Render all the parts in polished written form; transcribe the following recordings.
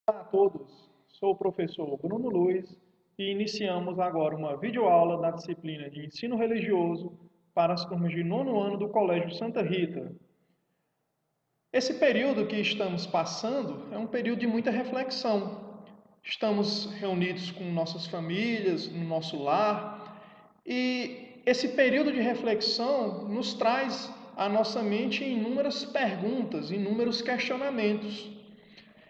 Olá a todos, sou o professor Bruno Luiz e iniciamos agora uma videoaula da disciplina de Ensino Religioso para as turmas de nono ano do Colégio Santa Rita. Esse período que estamos passando é um período de muita reflexão. Estamos reunidos com nossas famílias, no nosso lar, e esse período de reflexão nos traz à nossa mente inúmeras perguntas, inúmeros questionamentos.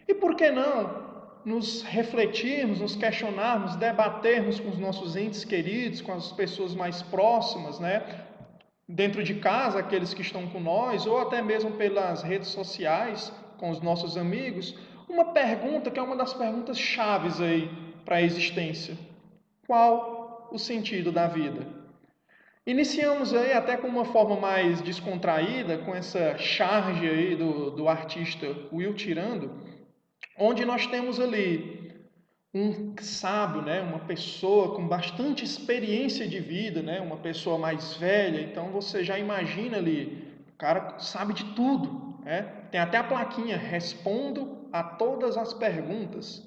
E por que não nos refletirmos, nos questionarmos, debatermos com os nossos entes queridos, com as pessoas mais próximas, né? Dentro de casa, aqueles que estão com nós, ou até mesmo pelas redes sociais, com os nossos amigos, uma pergunta que é uma das perguntas chaves aí para a existência. Qual o sentido da vida? Iniciamos aí até com uma forma mais descontraída, com essa charge aí do artista Will Tirando, onde nós temos ali um sábio, né, uma pessoa com bastante experiência de vida, né, uma pessoa mais velha, então você já imagina ali, o cara sabe de tudo, né? Tem até a plaquinha, respondo a todas as perguntas.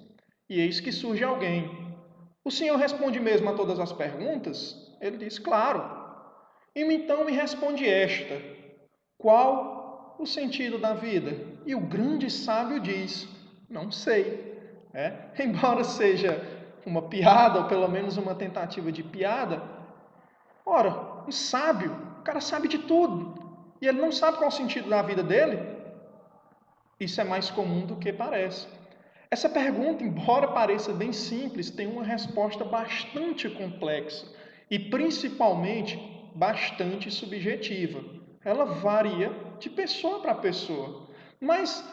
E eis que surge alguém. O senhor responde mesmo a todas as perguntas? Ele diz, claro. E então me responde esta: qual o sentido da vida? E o grande sábio diz: não sei. Embora seja uma piada, ou pelo menos uma tentativa de piada, ora, um sábio, o cara sabe de tudo, e ele não sabe qual o sentido da vida dele? Isso é mais comum do que parece. Essa pergunta, embora pareça bem simples, tem uma resposta bastante complexa e principalmente bastante subjetiva. Ela varia de pessoa para pessoa. Mas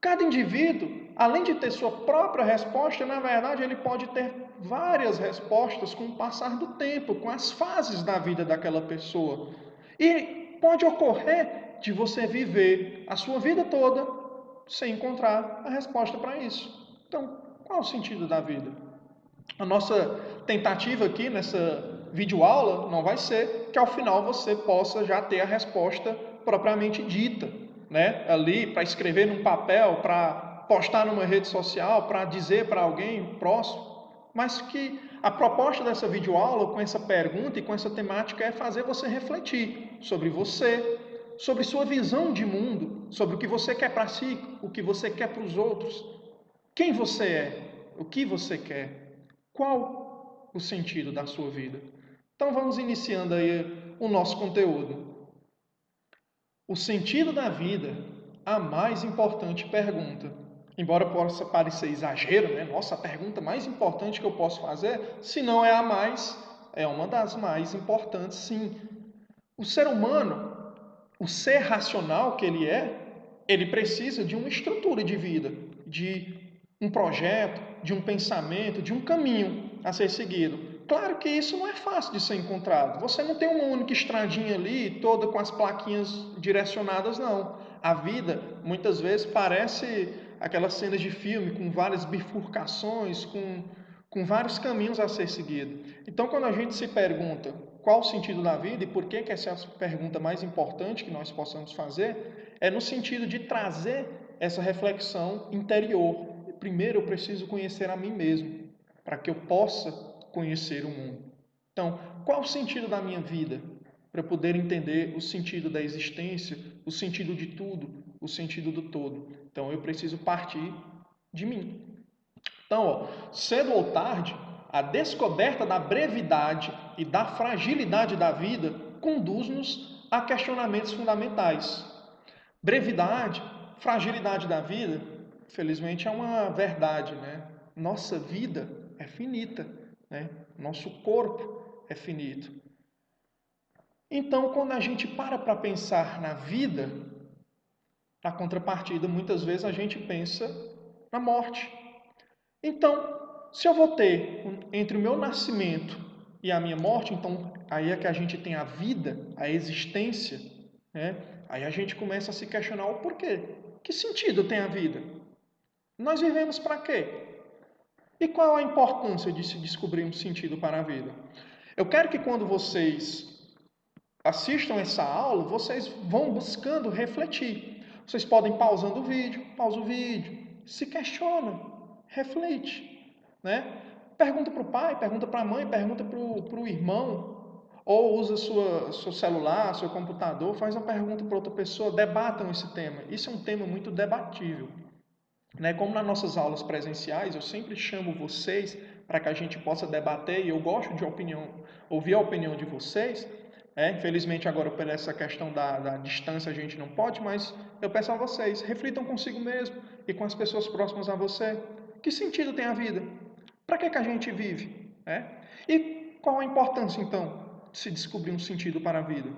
cada indivíduo, além de ter sua própria resposta, na verdade ele pode ter várias respostas com o passar do tempo, com as fases da vida daquela pessoa. E pode ocorrer de você viver a sua vida toda sem encontrar a resposta para isso. Então, qual é o sentido da vida? A nossa tentativa aqui nessa videoaula não vai ser que ao final você possa já ter a resposta propriamente dita, né? Ali para escrever num papel, para postar numa rede social, para dizer para alguém próximo, mas que a proposta dessa videoaula com essa pergunta e com essa temática é fazer você refletir sobre você, sobre sua visão de mundo, sobre o que você quer para si, o que você quer para os outros, quem você é, o que você quer, qual o sentido da sua vida. Então vamos iniciando aí o nosso conteúdo. O sentido da vida, a mais importante pergunta. Embora possa parecer exagero, né? Nossa, a pergunta mais importante que eu posso fazer, se não é a mais, é uma das mais importantes, sim. O ser humano, o ser racional que ele precisa de uma estrutura de vida, de um projeto, de um pensamento, de um caminho a ser seguido. Claro que isso não é fácil de ser encontrado. Você não tem uma única estradinha ali, toda com as plaquinhas direcionadas, não. A vida, muitas vezes, parece aquelas cenas de filme com várias bifurcações, com vários caminhos a ser seguido. Então, quando a gente se pergunta qual o sentido da vida e por que essa é a pergunta mais importante que nós possamos fazer, é no sentido de trazer essa reflexão interior. Primeiro, eu preciso conhecer a mim mesmo, para que eu possa conhecer o mundo. Então, qual o sentido da minha vida? Para eu poder entender o sentido da existência, o sentido de tudo, o sentido do todo. Então, eu preciso partir de mim. Então, cedo ou tarde, a descoberta da brevidade e da fragilidade da vida conduz-nos a questionamentos fundamentais. Brevidade, fragilidade da vida, felizmente é uma verdade, né? Nossa vida é finita, né? Nosso corpo é finito. Então, quando a gente para pensar na vida, na contrapartida, muitas vezes a gente pensa na morte. Então, se eu vou ter entre o meu nascimento e a minha morte, então aí é que a gente tem a vida, a existência, né? Aí a gente começa a se questionar o porquê. Que sentido tem a vida? Nós vivemos para quê? E qual a importância de se descobrir um sentido para a vida? Eu quero que quando vocês assistam essa aula, vocês vão buscando refletir. Vocês podem pausando o vídeo, pausa o vídeo, se questionam, reflete, né? Pergunta para o pai, pergunta para a mãe, pergunta para o irmão, ou usa seu celular, seu computador, faz uma pergunta para outra pessoa, debatam esse tema. Isso é um tema muito debatível. Né? Como nas nossas aulas presenciais, eu sempre chamo vocês para que a gente possa debater, e eu gosto de ouvir a opinião de vocês. Infelizmente, agora por essa questão da distância a gente não pode, mas eu peço a vocês, reflitam consigo mesmo e com as pessoas próximas a você. Que sentido tem a vida? Para que a gente vive? E qual a importância, então, de se descobrir um sentido para a vida?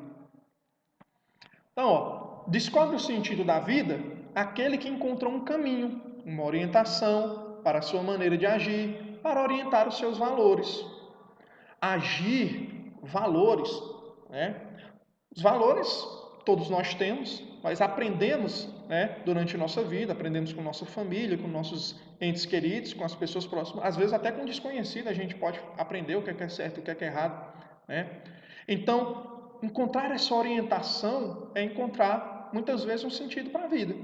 Então, descobre o sentido da vida aquele que encontrou um caminho, uma orientação para a sua maneira de agir, para orientar os seus valores. Agir, valores, né? Os valores todos nós temos, nós aprendemos, durante a nossa vida, aprendemos com nossa família, com nossos entes queridos, com as pessoas próximas, às vezes até com desconhecido a gente pode aprender o que é certo e o que é errado. Então, encontrar essa orientação é encontrar, muitas vezes, um sentido para a vida.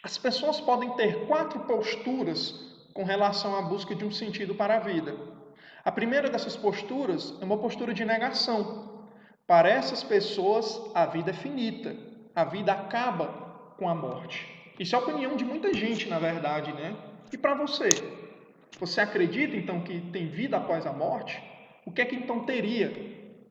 As pessoas podem ter 4 posturas com relação à busca de um sentido para a vida. A primeira dessas posturas é uma postura de negação. Para essas pessoas, a vida é finita. A vida acaba com a morte. Isso é a opinião de muita gente, na verdade, né? E para você? Você acredita, então, que tem vida após a morte? O que é que, então, teria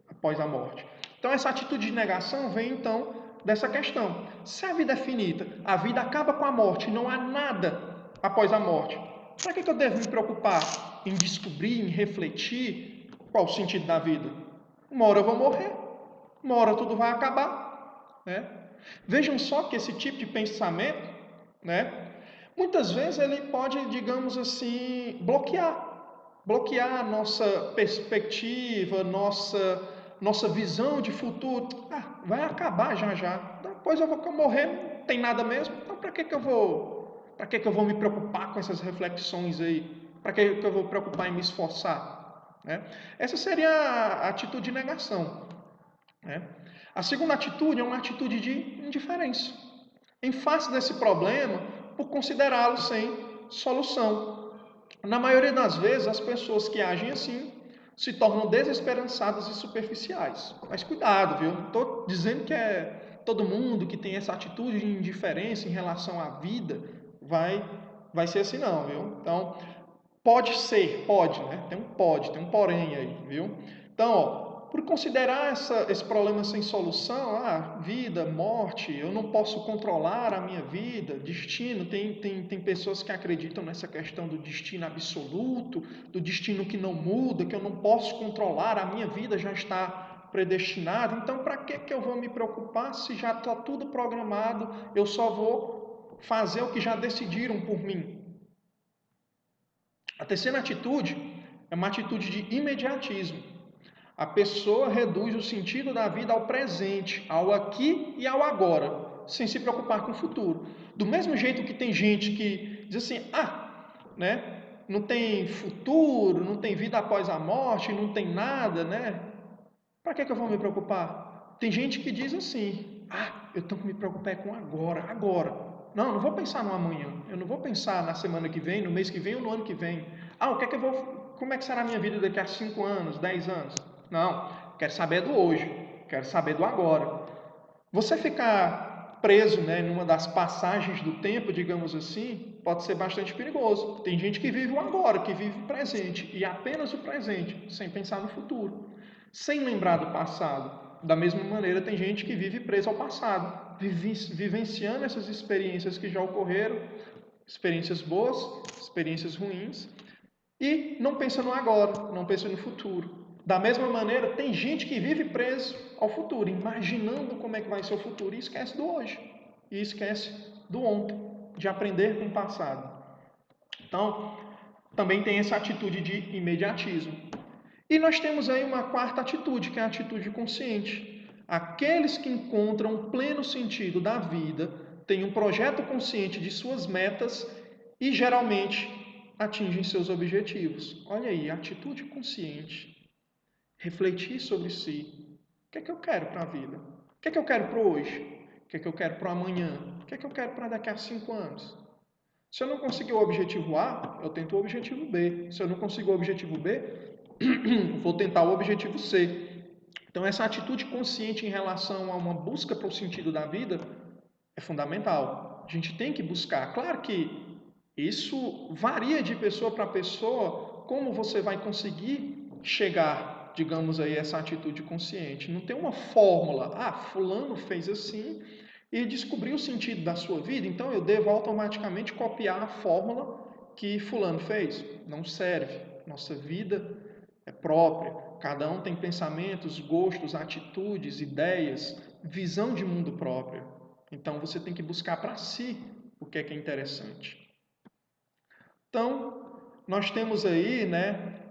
após a morte? Então, essa atitude de negação vem, então, dessa questão. Se a vida é finita, a vida acaba com a morte, não há nada após a morte, para que eu devo me preocupar em descobrir, em refletir qual o sentido da vida? Uma hora eu vou morrer, uma hora tudo vai acabar. Vejam só que esse tipo de pensamento, muitas vezes ele pode, digamos assim, bloquear a nossa perspectiva, nossa visão de futuro. Vai acabar já. Depois eu vou morrer, não tem nada mesmo. Então para que eu vou me preocupar com essas reflexões aí? Para que eu vou me preocupar em me esforçar? Essa seria a atitude de negação. A segunda atitude é uma atitude de indiferença. Em face desse problema, por considerá-lo sem solução. Na maioria das vezes, as pessoas que agem assim se tornam desesperançadas e superficiais. Mas cuidado, viu? Não estou dizendo que é todo mundo que tem essa atitude de indiferença em relação à vida vai ser assim não, viu? Então, pode ser, pode, né? Tem um porém aí, viu? Então, por considerar esse problema sem solução, vida, morte, eu não posso controlar a minha vida, destino, tem pessoas que acreditam nessa questão do destino absoluto, do destino que não muda, que eu não posso controlar, a minha vida já está predestinada, então para que eu vou me preocupar se já está tudo programado, eu só vou fazer o que já decidiram por mim? A terceira atitude é uma atitude de imediatismo. A pessoa reduz o sentido da vida ao presente, ao aqui e ao agora, sem se preocupar com o futuro. Do mesmo jeito que tem gente que diz assim, não tem futuro, não tem vida após a morte, não tem nada, Para que eu vou me preocupar? Tem gente que diz assim, eu tenho que me preocupar com agora. Não vou pensar no amanhã, eu não vou pensar na semana que vem, no mês que vem ou no ano que vem. Como é que será a minha vida daqui a 5 anos, 10 anos? Não, quero saber do hoje, quero saber do agora. Você ficar preso, numa das passagens do tempo, digamos assim, pode ser bastante perigoso. Tem gente que vive o agora, que vive o presente, e apenas o presente, sem pensar no futuro, sem lembrar do passado. Da mesma maneira, tem gente que vive preso ao passado, vivenciando essas experiências que já ocorreram, experiências boas, experiências ruins, e não pensa no agora, não pensa no futuro. Da mesma maneira, tem gente que vive preso ao futuro, imaginando como é que vai ser o futuro e esquece do hoje. E esquece do ontem, de aprender com o passado. Então, também tem essa atitude de imediatismo. E nós temos aí uma quarta atitude, que é a atitude consciente. Aqueles que encontram pleno sentido da vida têm um projeto consciente de suas metas e geralmente atingem seus objetivos. Olha aí, atitude consciente. Refletir sobre si. O que é que eu quero para a vida? O que é que eu quero para hoje? O que é que eu quero para amanhã? O que é que eu quero para daqui a 5 anos? Se eu não conseguir o objetivo A, eu tento o objetivo B. Se eu não conseguir o objetivo B, vou tentar o objetivo C. Então, essa atitude consciente em relação a uma busca para o sentido da vida é fundamental. A gente tem que buscar. Claro que isso varia de pessoa para pessoa, como você vai conseguir chegar, digamos aí, a essa atitude consciente. Não tem uma fórmula. Ah, fulano fez assim e descobriu o sentido da sua vida, então eu devo automaticamente copiar a fórmula que fulano fez. Não serve. Nossa vida é própria. Cada um tem pensamentos, gostos, atitudes, ideias, visão de mundo própria. Então você tem que buscar para si o que é interessante. Então, nós temos aí, né,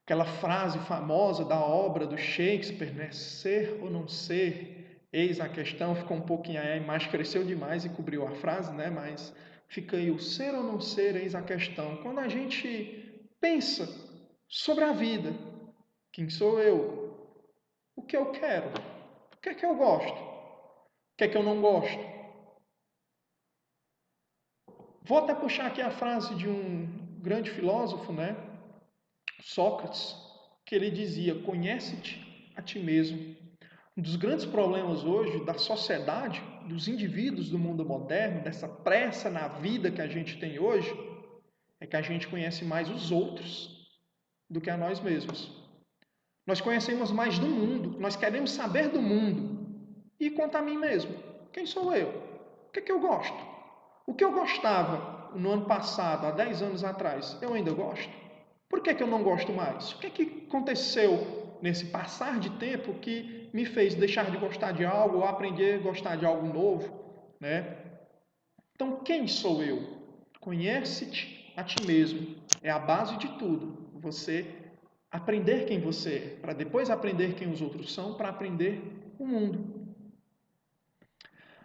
aquela frase famosa da obra do Shakespeare, né, ser ou não ser, eis a questão, ficou um pouquinho aí, a imagem cresceu demais e cobriu a frase, né, mas fica aí o ser ou não ser, eis a questão. Quando a gente pensa sobre a vida, quem sou eu, o que eu quero, o que é que eu gosto, o que é que eu não gosto. Vou até puxar aqui a frase de um grande filósofo, né? Sócrates, que ele dizia: conhece-te a ti mesmo. Um dos grandes problemas hoje da sociedade, dos indivíduos do mundo moderno, dessa pressa na vida que a gente tem hoje, é que a gente conhece mais os outros do que a nós mesmos. Nós conhecemos mais do mundo, nós queremos saber do mundo. E quanto a mim mesmo, quem sou eu? O que é que eu gosto? O que eu gostava no ano passado, há 10 anos atrás, eu ainda gosto? Por que eu não gosto mais? O que é que aconteceu nesse passar de tempo que me fez deixar de gostar de algo ou aprender a gostar de algo novo, né? Então, quem sou eu? Conhece-te a ti mesmo. É a base de tudo. Você aprender quem você é, para depois aprender quem os outros são, para aprender o mundo.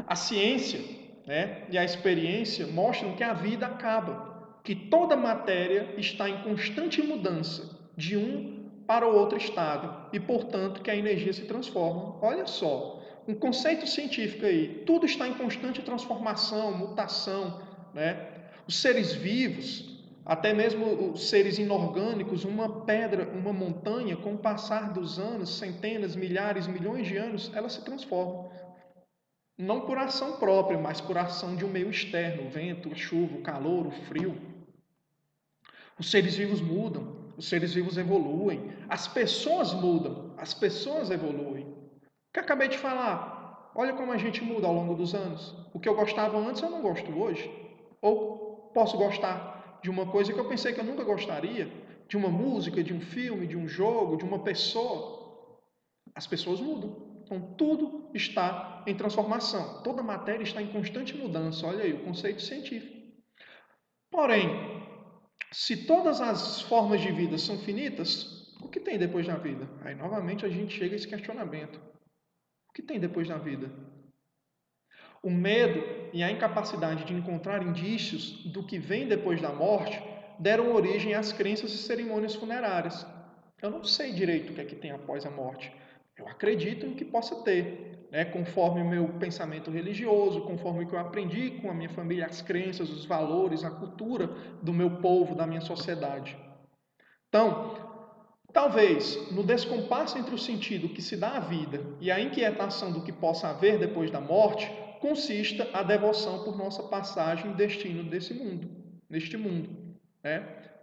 A ciência, né, e a experiência mostram que a vida acaba, que toda matéria está em constante mudança de um para o outro estado e, portanto, que a energia se transforma. Olha só, um conceito científico aí, tudo está em constante transformação, mutação, né? Os seres vivos, até mesmo os seres inorgânicos, uma pedra, uma montanha, com o passar dos anos, centenas, milhares, milhões de anos, ela se transforma. Não por ação própria, mas por ação de um meio externo, o vento, a chuva, o calor, o frio. Os seres vivos mudam, os seres vivos evoluem, as pessoas mudam, as pessoas evoluem. O que eu acabei de falar, olha como a gente muda ao longo dos anos. O que eu gostava antes eu não gosto hoje. Ou posso gostar de uma coisa que eu pensei que eu nunca gostaria, de uma música, de um filme, de um jogo, de uma pessoa. As pessoas mudam. Então, tudo está em transformação. Toda matéria está em constante mudança. Olha aí o conceito científico. Porém, se todas as formas de vida são finitas, o que tem depois da vida? Aí, novamente, a gente chega a esse questionamento. O que tem depois da vida? O medo e a incapacidade de encontrar indícios do que vem depois da morte deram origem às crenças e cerimônias funerárias. Eu não sei direito o que é que tem após a morte. Eu acredito no que possa ter, né? Conforme o meu pensamento religioso, conforme o que eu aprendi com a minha família, as crenças, os valores, a cultura do meu povo, da minha sociedade. Então, talvez no descompasso entre o sentido que se dá à vida e a inquietação do que possa haver depois da morte, consista a devoção por nossa passagem e destino neste mundo, né?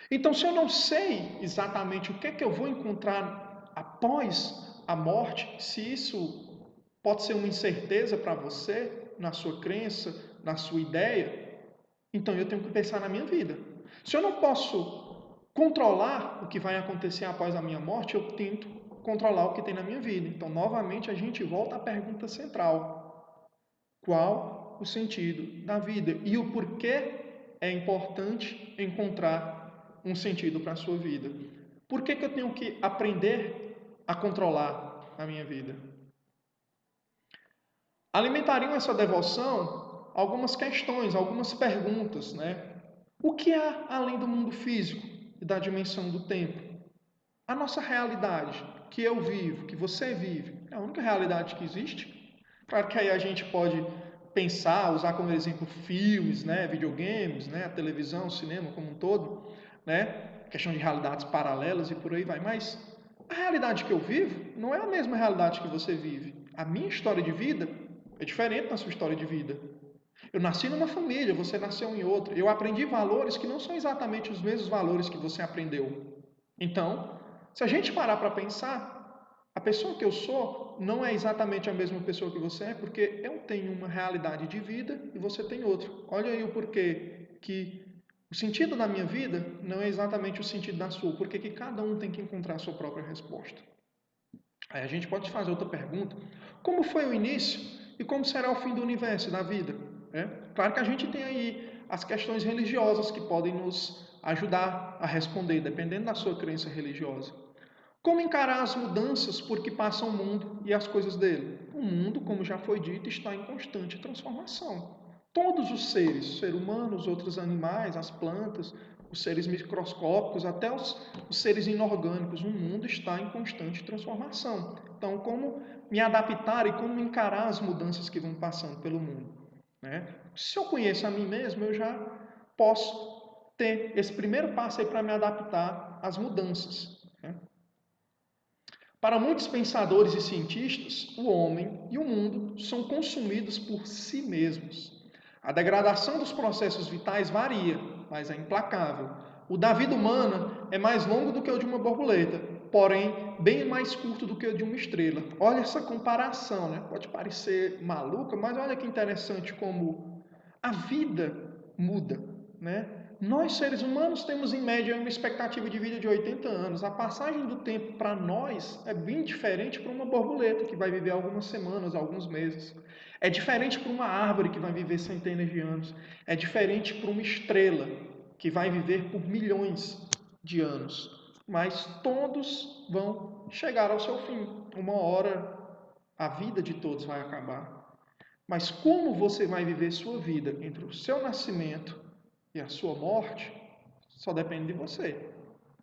Então, se eu não sei exatamente o que é que eu vou encontrar após a morte, se isso pode ser uma incerteza para você, na sua crença, na sua ideia, então eu tenho que pensar na minha vida. Se eu não posso controlar o que vai acontecer após a minha morte, eu tento controlar o que tem na minha vida. Então, novamente, a gente volta à pergunta central: qual o sentido da vida? E o porquê é importante encontrar um sentido para a sua vida? Por que eu tenho que aprender a controlar a minha vida? Alimentariam essa devoção algumas questões, algumas perguntas, né? O que há além do mundo físico e da dimensão do tempo? A nossa realidade, que eu vivo, que você vive, é a única realidade que existe? Claro que aí a gente pode pensar, usar como exemplo filmes, né, videogames, né, a televisão, o cinema como um todo, né, questão de realidades paralelas e por aí vai. Mas a realidade que eu vivo não é a mesma realidade que você vive. A minha história de vida é diferente da sua história de vida. Eu nasci numa família, você nasceu em outra. Eu aprendi valores que não são exatamente os mesmos valores que você aprendeu. Então, se a gente parar para pensar, a pessoa que eu sou não é exatamente a mesma pessoa que você é, porque eu tenho uma realidade de vida e você tem outra. Olha aí o porquê que o sentido da minha vida não é exatamente o sentido da sua, porque que cada um tem que encontrar a sua própria resposta. Aí a gente pode fazer outra pergunta: como foi o início e como será o fim do universo, da vida? Claro que a gente tem aí as questões religiosas que podem nos ajudar a responder, dependendo da sua crença religiosa. Como encarar as mudanças por que passa o mundo e as coisas dele? O mundo, como já foi dito, está em constante transformação. Todos os seres, ser humanos, outros animais, as plantas, os seres microscópicos, até os seres inorgânicos, o mundo está em constante transformação. Então, como me adaptar e como encarar as mudanças que vão passando pelo mundo? Né? Se eu conheço a mim mesmo, eu já posso ter esse primeiro passo aí para me adaptar às mudanças. Né? Para muitos pensadores e cientistas, o homem e o mundo são consumidos por si mesmos. A degradação dos processos vitais varia, mas é implacável. O da vida humana é mais longo do que o de uma borboleta, porém bem mais curto do que o de uma estrela. Olha essa comparação, né? Pode parecer maluca, mas olha que interessante como a vida muda, né? Nós, seres humanos, temos em média uma expectativa de vida de 80 anos. A passagem do tempo para nós é bem diferente para uma borboleta, que vai viver algumas semanas, alguns meses. É diferente para uma árvore, que vai viver centenas de anos. É diferente para uma estrela, que vai viver por milhões de anos. Mas todos vão chegar ao seu fim. Uma hora a vida de todos vai acabar. Mas como você vai viver sua vida entre o seu nascimento e a sua morte, só depende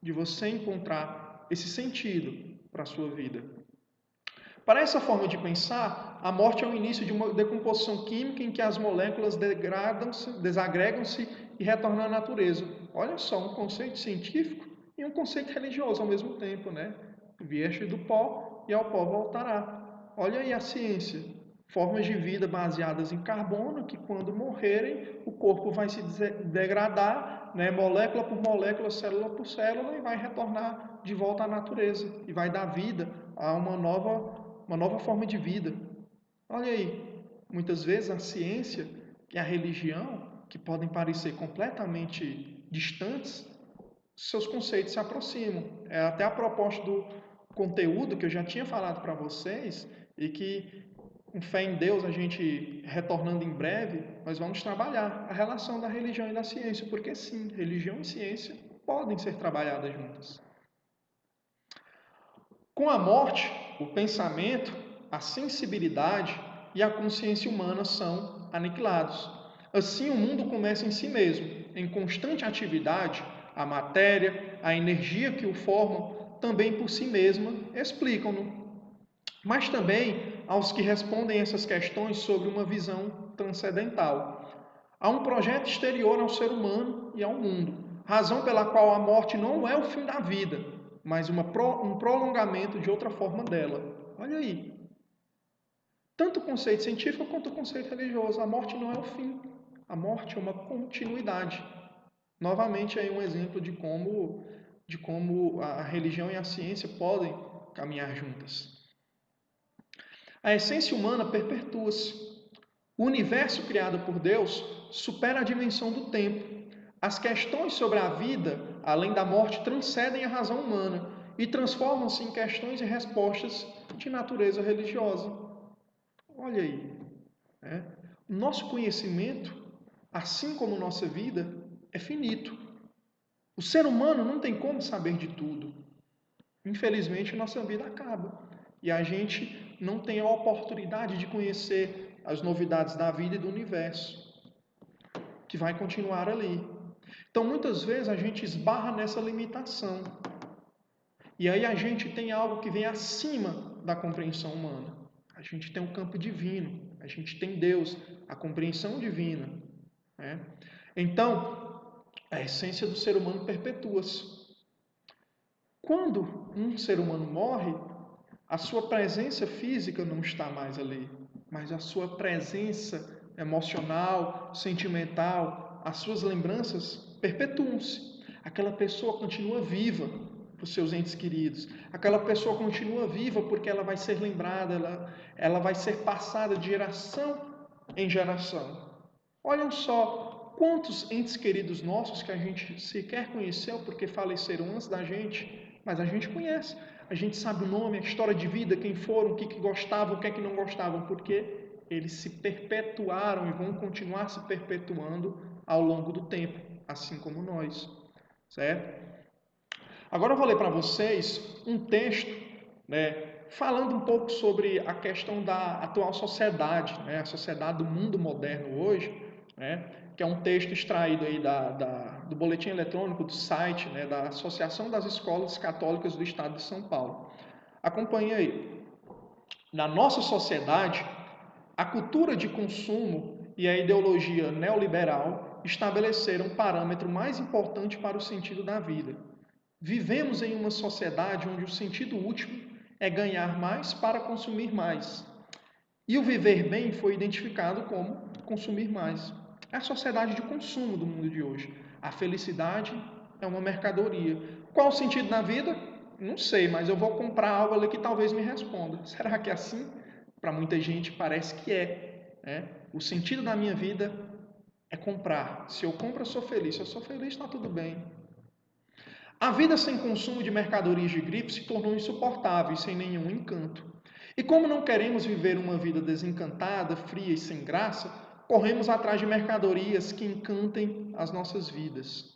de você encontrar esse sentido para a sua vida. Para essa forma de pensar, a morte é o início de uma decomposição química em que as moléculas degradam-se, desagregam-se e retornam à natureza. Olha só, um conceito científico e um conceito religioso ao mesmo tempo, né? Vieste do pó e ao pó voltará. Olha aí a ciência. Formas de vida baseadas em carbono que, quando morrerem, o corpo vai se degradar, né, molécula por molécula, célula por célula, e vai retornar de volta à natureza e vai dar vida a uma nova forma de vida. Olha aí, muitas vezes a ciência e a religião, que podem parecer completamente distantes, seus conceitos se aproximam. É até a proposta do conteúdo que eu já tinha falado para vocês e que, com fé em Deus, a gente retornando em breve, nós vamos trabalhar a relação da religião e da ciência, porque sim, religião e ciência podem ser trabalhadas juntas. Com a morte, o pensamento, a sensibilidade e a consciência humana são aniquilados. Assim, o mundo começa em si mesmo, em constante atividade, a matéria, a energia que o formam, também por si mesma, explicam-no. Mas também aos que respondem essas questões sobre uma visão transcendental. Há um projeto exterior ao ser humano e ao mundo, razão pela qual a morte não é o fim da vida, mas um prolongamento de outra forma dela. Olha aí. Tanto o conceito científico quanto o conceito religioso. A morte não é o fim. A morte é uma continuidade. Novamente, aí um exemplo de como a religião e a ciência podem caminhar juntas. A essência humana perpetua-se. O universo criado por Deus supera a dimensão do tempo. As questões sobre a vida, além da morte, transcendem a razão humana e transformam-se em questões e respostas de natureza religiosa. Olha aí. Né? Nosso conhecimento, assim como nossa vida, é finito. O ser humano não tem como saber de tudo. Infelizmente, nossa vida acaba. E a gente não tem a oportunidade de conhecer as novidades da vida e do universo, que vai continuar ali. Então, muitas vezes, a gente esbarra nessa limitação. E aí a gente tem algo que vem acima da compreensão humana. A gente tem um campo divino, a gente tem Deus, a compreensão divina, né? Então, a essência do ser humano perpetua-se. Quando um ser humano morre, a sua presença física não está mais ali, mas a sua presença emocional, sentimental, as suas lembranças perpetuam-se. Aquela pessoa continua viva para os seus entes queridos. Aquela pessoa continua viva porque ela vai ser lembrada, ela vai ser passada de geração em geração. Olhem só quantos entes queridos nossos que a gente sequer conheceu porque faleceram antes da gente, mas a gente conhece. A gente sabe o nome, a história de vida, quem foram, o que gostavam, o que não gostavam, porque eles se perpetuaram e vão continuar se perpetuando ao longo do tempo, assim como nós, certo? Agora eu vou ler para vocês um texto, né, falando um pouco sobre a questão da atual sociedade, né, a sociedade do mundo moderno hoje, né, que é um texto extraído aí do boletim eletrônico do site, né, da Associação das Escolas Católicas do Estado de São Paulo. Acompanhe aí. Na nossa sociedade, a cultura de consumo e a ideologia neoliberal estabeleceram um parâmetro mais importante para o sentido da vida. Vivemos em uma sociedade onde o sentido último é ganhar mais para consumir mais. E o viver bem foi identificado como consumir mais. É a sociedade de consumo do mundo de hoje. A felicidade é uma mercadoria. Qual o sentido da vida? Não sei, mas eu vou comprar algo ali que talvez me responda. Será que é assim? Para muita gente parece que é, né? O sentido da minha vida é comprar. Se eu compro, eu sou feliz. Se eu sou feliz, está tudo bem. A vida sem consumo de mercadorias de grife se tornou insuportável e sem nenhum encanto. E como não queremos viver uma vida desencantada, fria e sem graça, corremos atrás de mercadorias que encantem as nossas vidas.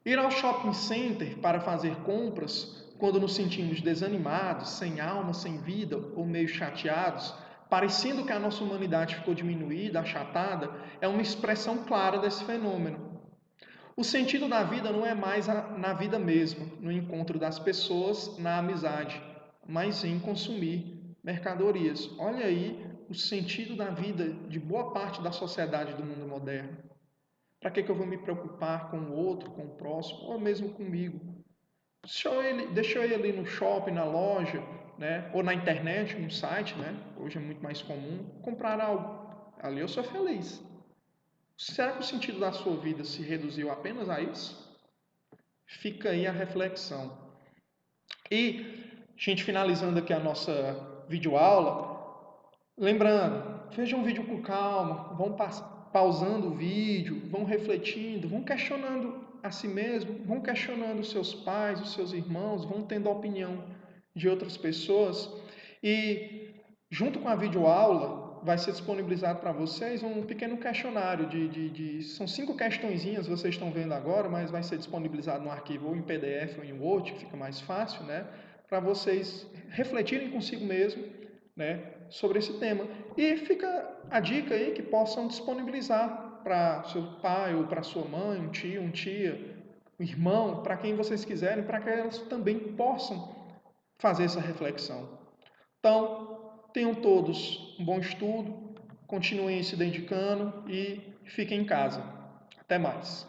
Ir ao shopping center para fazer compras, quando nos sentimos desanimados, sem alma, sem vida ou meio chateados, parecendo que a nossa humanidade ficou diminuída, achatada, é uma expressão clara desse fenômeno. O sentido da vida não é mais na vida mesma, no encontro das pessoas, na amizade, mas em consumir mercadorias. Olha aí o sentido da vida de boa parte da sociedade do mundo moderno. Para que eu vou me preocupar com o outro, com o próximo, ou mesmo comigo? Deixa eu ir ali no shopping, na loja, né? Ou na internet, no site, né? Hoje é muito mais comum, comprar algo. Ali eu sou feliz. Será que o sentido da sua vida se reduziu apenas a isso? Fica aí a reflexão. E, gente, finalizando aqui a nossa videoaula, lembrando, veja um vídeo com calma, vão pausando o vídeo, vão refletindo, vão questionando a si mesmo, vão questionando os seus pais, os seus irmãos, vão tendo a opinião de outras pessoas. E, junto com a videoaula, vai ser disponibilizado para vocês um pequeno questionário são 5 questõezinhas, vocês estão vendo agora, mas vai ser disponibilizado no arquivo ou em PDF ou em Word, que fica mais fácil, né? Para vocês refletirem consigo mesmo, né, sobre esse tema. E fica a dica aí que possam disponibilizar para seu pai ou para sua mãe, um tio, uma tia, um irmão, para quem vocês quiserem, para que elas também possam fazer essa reflexão. Então, tenham todos um bom estudo, continuem se dedicando e fiquem em casa. Até mais.